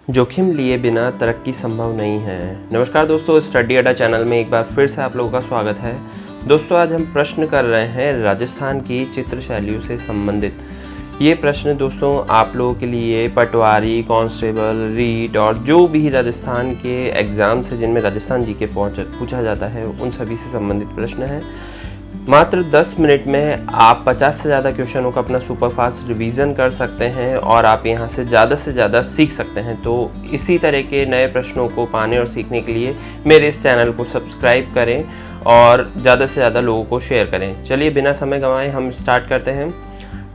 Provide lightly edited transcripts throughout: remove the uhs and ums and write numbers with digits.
जोखिम लिए बिना तरक्की संभव नहीं है। नमस्कार दोस्तों, स्टडी अड्डा चैनल में एक बार फिर से आप लोगों का स्वागत है। दोस्तों, आज हम प्रश्न कर रहे हैं राजस्थान की चित्र शैलियों से संबंधित। ये प्रश्न दोस्तों आप लोगों के लिए पटवारी, कांस्टेबल, रीट और जो भी राजस्थान के एग्ज़ाम्स हैं जिनमें राजस्थान जी के पूछा जाता है उन सभी से संबंधित प्रश्न है। मात्र 10 मिनट में आप 50 से ज़्यादा क्वेश्चनों का अपना सुपरफास्ट रिवीजन कर सकते हैं और आप यहाँ से ज़्यादा सीख सकते हैं। तो इसी तरह के नए प्रश्नों को पाने और सीखने के लिए मेरे इस चैनल को सब्सक्राइब करें और ज़्यादा से ज़्यादा लोगों को शेयर करें। चलिए बिना समय गंवाए हम स्टार्ट करते हैं।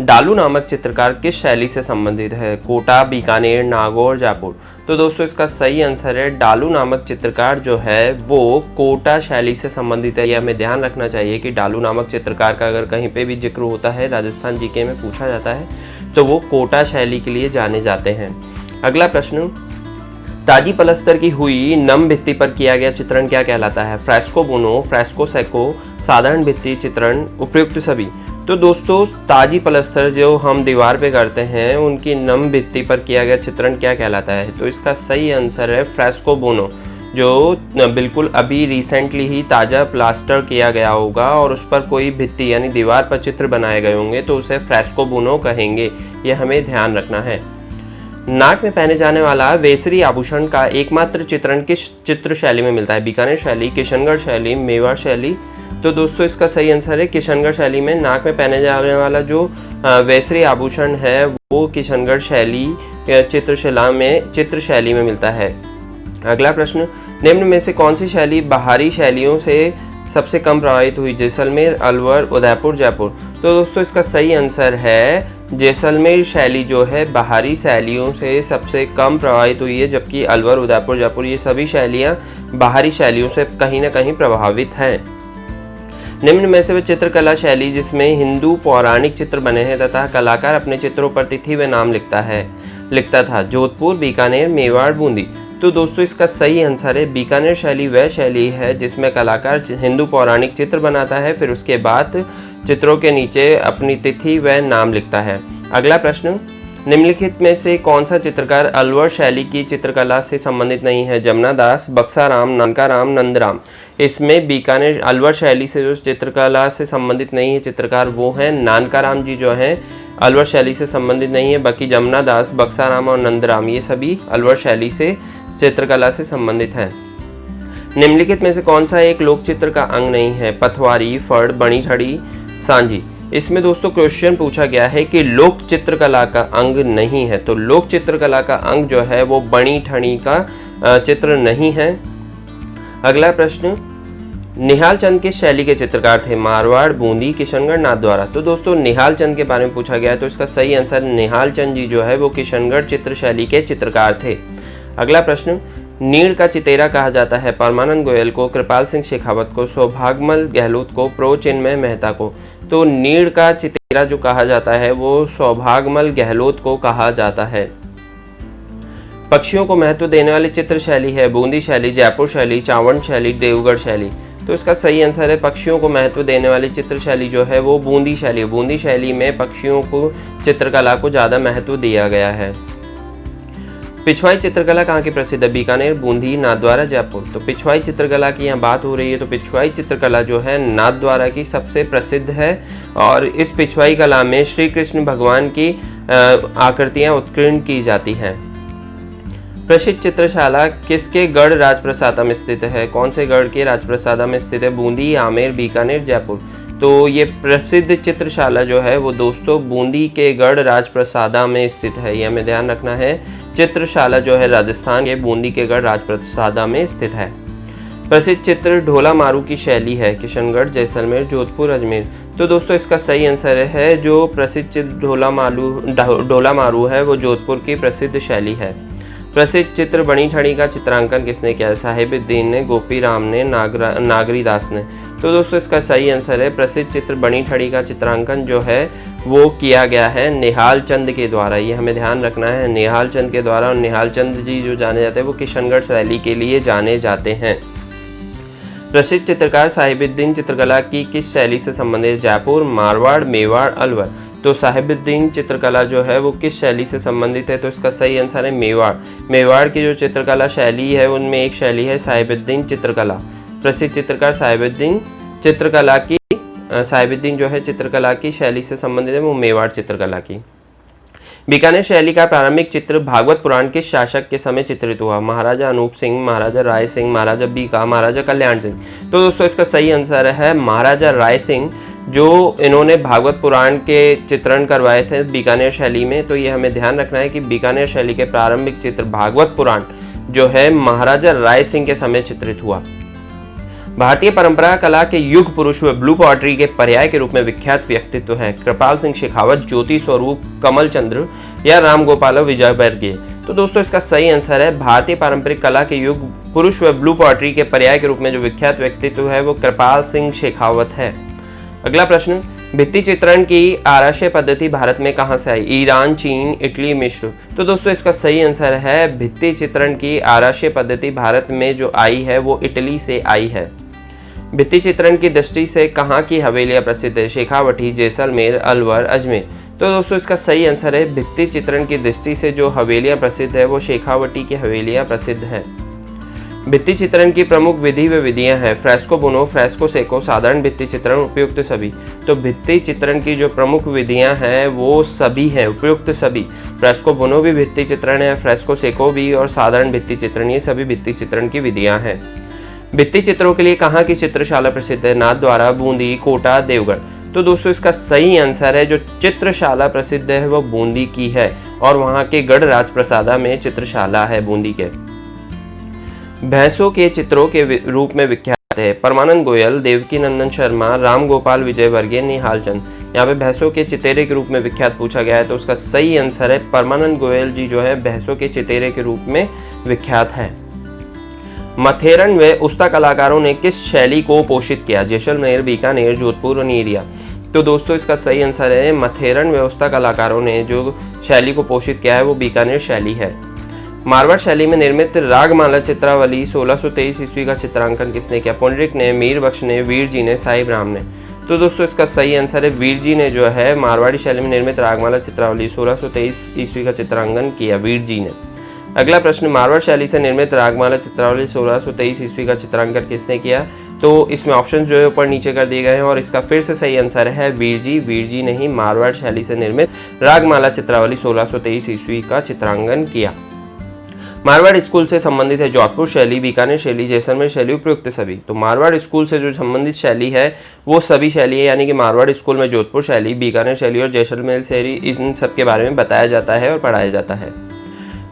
डालू नामक चित्रकार किस शैली से संबंधित है? कोटा, बीकानेर, नागौर, जयपुर। तो दोस्तों इसका सही आंसर है डालू नामक चित्रकार जो है वो कोटा शैली से संबंधित है। यह हमें ध्यान रखना चाहिए कि डालू नामक चित्रकार का अगर कहीं पे भी जिक्र होता है, राजस्थान जीके में पूछा जाता है, तो वो कोटा शैली के लिए जाने जाते हैं। अगला प्रश्न, ताजी पलस्तर की हुई नम भित्ति पर किया गया चित्रण क्या कहलाता है? फ्रेस्को बुनो, फ्रेस्को सेको, साधारण भित्ति चित्रण, उपयुक्त सभी। तो दोस्तों ताजी पलस्तर जो हम दीवार पे करते हैं उनकी नम भित्ति पर किया गया चित्रण क्या कहलाता है? तो इसका सही आंसर है फ्रेस्को बुनो, जो बिल्कुल अभी रिसेंटली ही ताज़ा प्लास्टर किया गया होगा और उस पर कोई भित्ति यानी दीवार पर चित्र बनाए गए होंगे तो उसे फ्रेस्को बुनो कहेंगे। यह हमें ध्यान रखना है। नाक में पहने जाने वाला वेसरी आभूषण का एकमात्र चित्रण किस चित्र शैली में मिलता है? बीकानेर शैली, किशनगढ़ शैली, मेवाड़ शैली। तो दोस्तों इसका सही आंसर है किशनगढ़ शैली में नाक में पहने जाने वाला जो वेसरी आभूषण है वो किशनगढ़ शैली चित्र शैली में मिलता है। अगला प्रश्न, निम्न में से कौन सी शैली बाहरी शैलियों से सबसे कम प्रभावित हुई? जैसलमेर, अलवर, उदयपुर, जयपुर। तो दोस्तों इसका सही आंसर है जैसलमेर शैली जो है बाहरी शैलियों से सबसे कम प्रभावित हुई है, जबकि अलवर, उदयपुर, जयपुर ये सभी शैलियाँ बाहरी शैलियों से कहीं ना कहीं प्रभावित हैं। निम्न में से वह चित्रकला शैली जिसमें हिंदू पौराणिक चित्र बने हैं तथा कलाकार अपने चित्रों पर तिथि व नाम लिखता था? जोधपुर, बीकानेर, मेवाड़, बूंदी। तो दोस्तों इसका सही आंसर है बीकानेर शैली वह शैली है जिसमें कलाकार हिंदू पौराणिक चित्र बनाता है, फिर उसके बाद चित्रों के नीचे अपनी तिथि व नाम लिखता है। अगला प्रश्न, निम्नलिखित में से कौन सा चित्रकार अलवर शैली की चित्रकला से संबंधित नहीं है? जमुना दास, बक्साराम, नानकाराम, नंदराम। इसमें बीकानेर अलवर शैली से जो चित्रकला से संबंधित नहीं है चित्रकार वो हैं नानकाराम जी, जो हैं अलवर शैली से संबंधित नहीं है। बाकी जमुना दास, बक्साराम और नंदराम ये सभी अलवर शैली से चित्रकला से संबंधित हैं। निम्नलिखित में से कौन सा एक लोक चित्र का अंग नहीं है? पथवारी, फड़, बणी ठड़ी, सांझी। इसमें दोस्तों क्वेश्चन पूछा गया है कि लोक चित्रकला का अंग नहीं है, तो लोक चित्रकला का अंग जो है वो बणी ठणी का चित्र नहीं है। अगला प्रश्न, निहाल चंद किस शैली के चित्रकार थे? मारवाड़, बूंदी, किशनगढ़, नाथद्वारा। तो दोस्तों निहाल चंद के बारे में पूछा गया है तो इसका सही आंसर निहाल चंद जी जो है वो किशनगढ़ चित्र शैली के चित्रकार थे। अगला प्रश्न, नीड़ का चितेरा कहा जाता है परमानंद गोयल को, कृपाल सिंह शेखावत को, सौभाग्यमल गहलोत को, प्रो चिन्मय मेहता को। तो नीड़ का चितेरा जो कहा जाता है वो सौभाग्यमल गहलोत को कहा जाता है। पक्षियों को महत्व देने वाली चित्र शैली है बूंदी शैली, जयपुर शैली, चावंड शैली, देवगढ़ शैली। तो इसका सही आंसर है पक्षियों को महत्व देने वाली चित्र शैली जो है वो बूंदी शैली। बूंदी शैली में पक्षियों को चित्रकला को ज़्यादा महत्व दिया गया है। पिछवाई चित्रकला कहाँ की प्रसिद्ध है? बीकानेर, बूंदी, नाथद्वारा, जयपुर। तो पिछवाई चित्रकला की यहाँ बात हो रही है तो पिछवाई चित्रकला जो है नाथद्वारा की सबसे प्रसिद्ध है और इस पिछवाई कला में श्री कृष्ण भगवान की आकृतियाँ उत्कीर्ण की जाती हैं। प्रसिद्ध चित्रशाला किसके गढ़ राजप्रसादा में स्थित है? कौन से गढ़ के राजप्रसादा में स्थित है? बूंदी, आमेर, बीकानेर, जयपुर। तो ये प्रसिद्ध चित्रशाला जो है वो दोस्तों बूंदी के गढ़ राजप्रसादा में स्थित है। ये हमें ध्यान रखना है। चित्रशाला जो है राजस्थान के बूंदी के गढ़ राजप्रसादा में स्थित है। प्रसिद्ध चित्र ढोला मारू की शैली है? किशनगढ़, जैसलमेर, जोधपुर, अजमेर। तो दोस्तों इसका सही आंसर है जो प्रसिद्ध चित्र ढोला मारू है वो जोधपुर की प्रसिद्ध शैली है। प्रसिद्ध चित्र बणी ठणी का चित्रांकन किसने किया है? साहिबुद्दीन ने, गोपी राम ने, नागरी दास ने। तो दोस्तों इसका सही आंसर है प्रसिद्ध चित्र बणी ठणी का चित्रांकन जो है वो किया गया है निहाल चंद के द्वारा। ये हमें ध्यान रखना है निहाल चंद के द्वारा। और निहाल चंद जी जो जाने जाते हैं वो किशनगढ़ शैली के लिए जाने जाते हैं। प्रसिद्ध चित्रकार साहिबुद्दीन चित्रकला की किस शैली से संबंधित? जयपुर, मारवाड़, मेवाड़, अलवर। तो साहिबुद्दीन चित्रकला जो है वो किस शैली से संबंधित है? तो इसका सही आंसर है मेवाड़। मेवाड़ की जो चित्रकला शैली है उनमें एक शैली है साहिबुद्दीन चित्रकला। प्रसिद्ध चित्रकार साहिबुद्दीन जो है चित्रकला की शैली से संबंधित है वो मेवाड़ चित्रकला की। बीकानेर शैली का प्रारंभिक चित्र भागवत पुराण किस शासक के समय चित्रित हुआ? महाराजा अनूप सिंह, महाराजा राय सिंह, महाराजा बीका, महाराजा कल्याण सिंह। तो दोस्तों इसका सही आंसर है महाराजा राय सिंह, जो इन्होंने भागवत पुराण के चित्रण करवाए थे बीकानेर शैली में। तो ये हमें ध्यान रखना है कि बीकानेर शैली के प्रारंभिक चित्र भागवत पुराण जो है महाराजा राय सिंह के समय चित्रित हुआ। भारतीय परंपरा कला के युग पुरुष व ब्लू पॉटरी के पर्याय के रूप में विख्यात व्यक्तित्व हैं कृपाल सिंह शेखावत, ज्योति स्वरूप, कमल चंद्र या राम गोपाल विजयवर्गीय। तो दोस्तों इसका सही आंसर है भारतीय पारंपरिक कला के युग पुरुष व ब्लू पॉटरी के पर्याय के रूप में जो विख्यात व्यक्तित्व है वो कृपाल सिंह शेखावत है। अगला प्रश्न, भित्ति चित्रण की आराशिया पद्धति भारत में कहां से आई? ईरान, चीन, इटली, मिस्र। तो दोस्तों इसका सही आंसर है भित्ति चित्रण की आराशिया पद्धति भारत में जो आई है वो इटली से आई है। भित्ति चित्रण की दृष्टि से कहाँ की हवेलियाँ प्रसिद्ध है? शेखावटी, जैसलमेर, अलवर, अजमेर। तो दोस्तों इसका सही आंसर है भित्ति चित्रण की दृष्टि से जो हवेलियाँ प्रसिद्ध है वो शेखावटी की हवेलियाँ प्रसिद्ध है। भित्ति चित्रण की प्रमुख विधि व विधियां हैं फ्रेस्को बुनो, फ्रेस्को सेको, साधारण भित्ति चित्रण, उपयुक्त सभी। तो भित्ति चित्रण की जो प्रमुख विधियां हैं वो सभी हैं, उपयुक्त सभी। फ्रेस्को बुनो भी भित्ति चित्रण है, फ्रेस्को सेको भी, और साधारण भित्ति चित्रण, ये सभी भित्ति चित्रण की विधियां हैं। भित्ति चित्रों के लिए कहाँ की चित्रशाला प्रसिद्ध है? नाथद्वारा, बूंदी, कोटा, देवगढ़। तो दोस्तों इसका सही आंसर है जो चित्रशाला प्रसिद्ध है वो बूंदी की है, और वहाँ के गढ़ राजप्रसादा में चित्रशाला है बूंदी के। भैंसों के चित्रों के रूप में विख्यात है परमानंद गोयल, देवकी नंदन शर्मा, राम गोपाल विजयवर्गीय, निहाल चंद। यहाँ पे भैंसों के चितेरे के रूप में विख्यात पूछा गया है, तो उसका सही आंसर है परमानंद गोयल जी जो है भैंसों के चितेरे के रूप में विख्यात है। मथेरन व उस्ता कलाकारों ने किस शैली को पोषित किया? जैसलमेर, बीकानेर, जोधपुर और नीरिया। तो दोस्तों इसका सही आंसर है मथेरन व उस्ता कलाकारों ने जो शैली को पोषित किया है वो बीकानेर शैली है। मारवाड़ शैली में निर्मित रागमाला चित्रावली 1623 ईस्वी का चित्रांकन किसने किया? पुंडरीक ने, मीर बख्श ने, वीर जी ने, साहिब राम ने। तो दोस्तों इसका सही आंसर है वीर जी ने जो है मारवाड़ी शैली में निर्मित रागमाला चित्रावली 1623 ईस्वी का चित्रांकन किया वीर जी ने। अगला प्रश्न, मारवाड़ शैली से निर्मित रागमाला चित्रावली 1623 ईस्वी का चित्रांकन किसने किया? तो इसमें ऑप्शन जो है ऊपर नीचे कर दिए गए हैं, और इसका फिर से सही आंसर है वीर जी ने ही मारवाड़ शैली से निर्मित रागमाला चित्रावली 1623 ईस्वी का चित्रांकन किया। मारवाड़ स्कूल से संबंधित है जोधपुर शैली, बीकानेर शैली, जैसलमेर शैली, उपयुक्त सभी। तो मारवाड़ स्कूल से जो संबंधित शैली है वो सभी शैली है, यानी कि मारवाड़ स्कूल में जोधपुर शैली, बीकानेर शैली और जैसलमेर शैली, इन सब के बारे में बताया जाता है और पढ़ाया जाता है।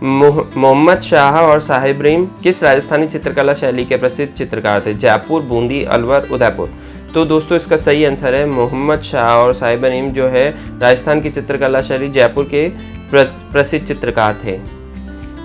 मोहम्मद शाह और साहिब रीम किस राजस्थानी चित्रकला शैली के प्रसिद्ध चित्रकार थे? जयपुर, बूंदी, अलवर, उदयपुर। तो दोस्तों इसका सही आंसर है मोहम्मद शाह और साहिब रीम जो है राजस्थान की चित्रकला शैली जयपुर के प्रसिद्ध चित्रकार थे।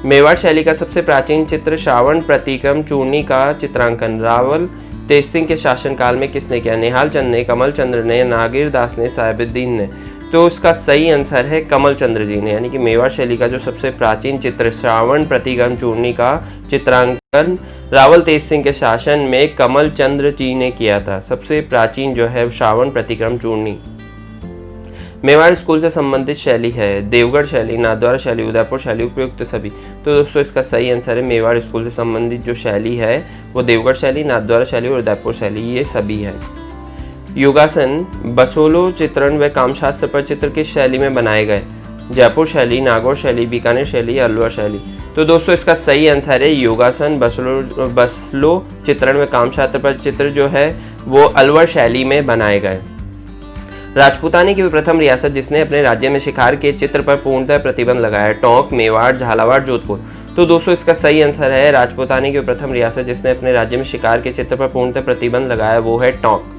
मेवाड़ शैली का सबसे प्राचीन चित्र श्रावण प्रतिक्रम चूर्णी का चित्रांकन रावल तेज सिंह के शासनकाल में किसने किया? निहाल चंद ने, कमल चंद्र ने, नागिर दास ने, साहिबुद्दीन ने। तो इसका सही आंसर है कमल चंद्र जी ने, यानी कि मेवाड़ शैली का जो सबसे प्राचीन चित्र श्रावण प्रतिक्रम चूर्णी का चित्रांकन रावल तेज सिंह के शासन में कमल चंद्र जी ने किया था। सबसे प्राचीन जो है श्रावण प्रतिक्रम चूर्णी। मेवाड़ स्कूल से संबंधित शैली है देवगढ़ शैली, नाथद्वारा शैली, उदयपुर शैली, उपयुक्त सभी। तो दोस्तों इसका सही आंसर है मेवाड़ स्कूल से संबंधित जो शैली है वो देवगढ़ शैली, नाथद्वारा शैली और उदयपुर शैली, ये सभी है। योगासन, बसोलो चित्रण व कामशास्त्र पर चित्र किस शैली में बनाए गए? जयपुर शैली, नागौर शैली, बीकानेर शैली, अलवर शैली। तो दोस्तों इसका सही आंसर है योगासन, बसलो चित्रण व कामशास्त्र पर चित्र जो है वो अलवर शैली में बनाए गए। राजपूतानी की प्रथम रियासत जिसने अपने राज्य में शिकार के चित्र पर पूर्णतः प्रतिबंध लगाया? टोंक, मेवाड़, झालावाड़, जोधपुर। तो दोस्तों इसका सही आंसर है राजपूतानी की प्रथम रियासत जिसने अपने राज्य में शिकार के चित्र पर पूर्णतः प्रतिबंध लगाया वो है टोंक।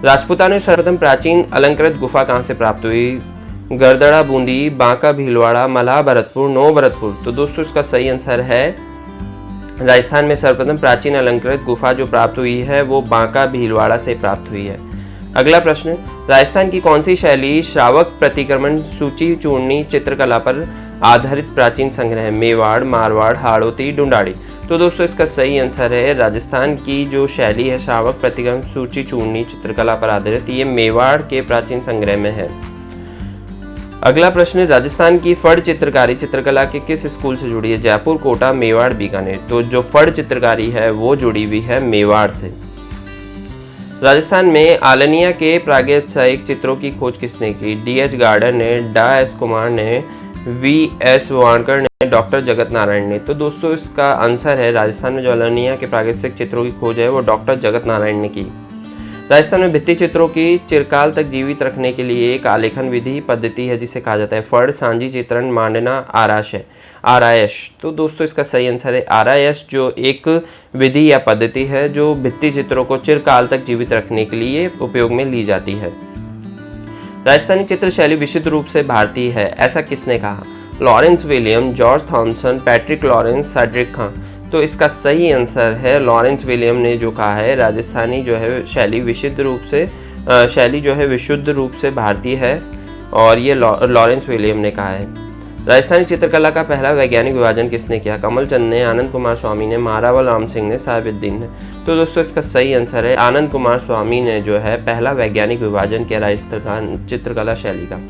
राजपूतानी सर्वप्रथम प्राचीन अलंकृत गुफा कहाँ से प्राप्त हुई? गरदड़ा, बूंदी, बांका, भीलवाड़ा, मलाह, भरतपुर, नो भरतपुर। तो दोस्तों इसका सही आंसर है राजस्थान में सर्वप्रथम प्राचीन अलंकृत गुफा जो प्राप्त हुई है वो बांका, भीलवाड़ा से प्राप्त हुई है। अगला प्रश्न, राजस्थान की कौन सी शैली श्रावक प्रतिक्रमण सूची चूर्णी चित्रकला पर आधारित प्राचीन संग्रह है? मेवाड़, मारवाड़, हाड़ौती, डुंडाड़ी। तो दोस्तों इसका सही आंसर है राजस्थान की जो शैली है श्रावक प्रतिक्रमण सूची चूर्णी चित्रकला पर आधारित, ये मेवाड़ के प्राचीन संग्रह में है। अगला प्रश्न, राजस्थान की फड़ चित्रकारी चित्रकला के किस स्कूल से जुड़ी है? जयपुर, कोटा, मेवाड़, बीकानेर। तो जो फड़ चित्रकारी है वो जुड़ी हुई है मेवाड़ से। राजस्थान में आलनिया के प्रागैतिहासिक चित्रों की खोज किसने की? D.H. गार्डन ने, डा एस कुमार ने, V.S. वाणकर ने, डॉक्टर जगत नारायण ने। तो दोस्तों इसका आंसर है, राजस्थान में जो आलनिया के प्रागैतिहासिक चित्रों की खोज है वो डॉक्टर जगत नारायण ने की। राजस्थान में भित्ति चित्रों की चिरकाल तक जीवित रखने के लिए एक आलेखन विधि पद्धति है जिसे कहा जाता है फड़, सांझी चित्रण, मांडना, आरायश। तो दोस्तों इसका सही आंसर है आरायश, जो एक विधि या पद्धति है जो भित्ति चित्रों को चिरकाल तक जीवित रखने के लिए उपयोग में ली जाती है। राजस्थानी चित्र शैली विशुद्ध रूप से भारतीय है, ऐसा किसने कहा? Lawrence William, George Thomson, Patrick Lawrence, Cedric Khan. तो इसका सही आंसर है लॉरेंस विलियम ने जो कहा है राजस्थानी जो है शैली जो है विशुद्ध रूप से भारतीय है, और ये लॉरेंस विलियम ने कहा है। राजस्थानी चित्रकला का पहला वैज्ञानिक विभाजन किसने किया? कमल चंद ने, आनंद कुमार स्वामी ने, महारावल राम सिंह ने, साहिबुद्दीन ने। तो दोस्तों इसका सही आंसर है आनंद कुमार स्वामी ने जो है पहला वैज्ञानिक विभाजन किया राजस्थान चित्रकला शैली का।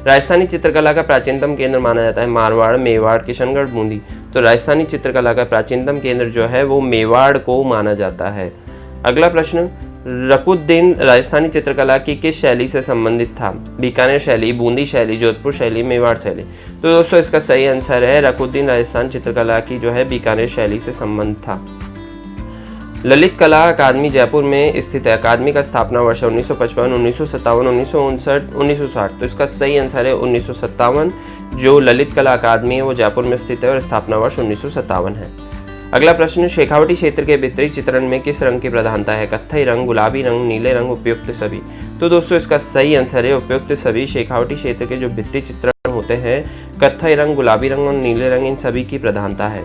राजस्थानी चित्रकला का प्राचीनतम केंद्र माना जाता है मारवाड़, मेवाड़, किशनगढ़, बूंदी। तो राजस्थानी चित्रकला का प्राचीनतम केंद्र जो है वो मेवाड़ को माना जाता है। अगला प्रश्न, रकुद्दीन राजस्थानी चित्रकला की किस शैली से संबंधित था? बीकानेर शैली, बूंदी शैली, जोधपुर शैली, मेवाड़ शैली। तो दोस्तों इसका सही आंसर है रकुद्दीन राजस्थान चित्रकला की जो है बीकानेर शैली से संबंध था। ललित कला अकादमी जयपुर में स्थित है। अकादमी का स्थापना वर्ष 1955, 1957, 1959, 1960। तो इसका सही आंसर है 1957। जो ललित कला अकादमी है वो जयपुर में स्थित है और स्थापना वर्ष 1957 है। अगला प्रश्न, शेखावटी क्षेत्र के वितरित चित्रण में किस रंग की प्रधानता है? कत्थई रंग, गुलाबी रंग, नीले रंग, उपयुक्त सभी। तो दोस्तों इसका सही आंसर है उपयुक्त सभी। शेखावटी क्षेत्र के जो भित्ति चित्रण होते हैं कत्थई रंग, गुलाबी रंग और नीले रंग, इन सभी की प्रधानता है।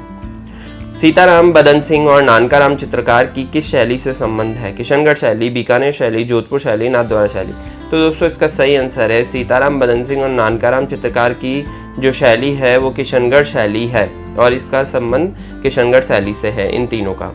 सीताराम बदन सिंह और नानकाराम चित्रकार की किस शैली से संबंध है? किशनगढ़ शैली, बीकानेर शैली, जोधपुर शैली, नाथद्वारा शैली। तो दोस्तों इसका सही आंसर है सीताराम बदन सिंह और नानकाराम चित्रकार की जो शैली है वो किशनगढ़ शैली है, और इसका संबंध किशनगढ़ शैली से है इन तीनों का।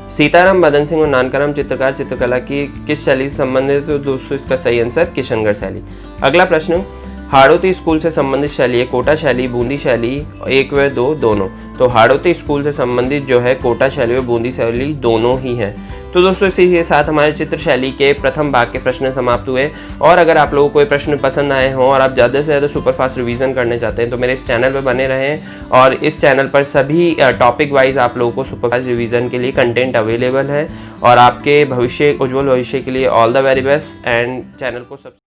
सीताराम बदन सिंह और नानकाराम चित्रकार चित्रकला की किस शैली से संबंधित है? तो दोस्तों इसका सही आंसर किशनगढ़ शैली। अगला प्रश्न, हाड़ौती स्कूल से संबंधित शैली है कोटा शैली, बूंदी शैली, 1 व 2 दोनों। तो हाड़ौती स्कूल से संबंधित जो है कोटा शैली और बूंदी शैली दोनों ही हैं। तो दोस्तों इसी के साथ हमारे चित्र शैली के प्रथम भाग के प्रश्न समाप्त हुए। और अगर आप लोगों को कोई प्रश्न पसंद आए हों और आप ज़्यादा से ज़्यादा सुपरफास्ट रिवीजन करने चाहते हैं तो मेरे इस चैनल पर बने रहें, और इस चैनल पर सभी टॉपिक वाइज आप लोगों को सुपरफास्ट रिवीजन के लिए कंटेंट अवेलेबल है। और आपके उज्जवल भविष्य के लिए all the very best, and channel को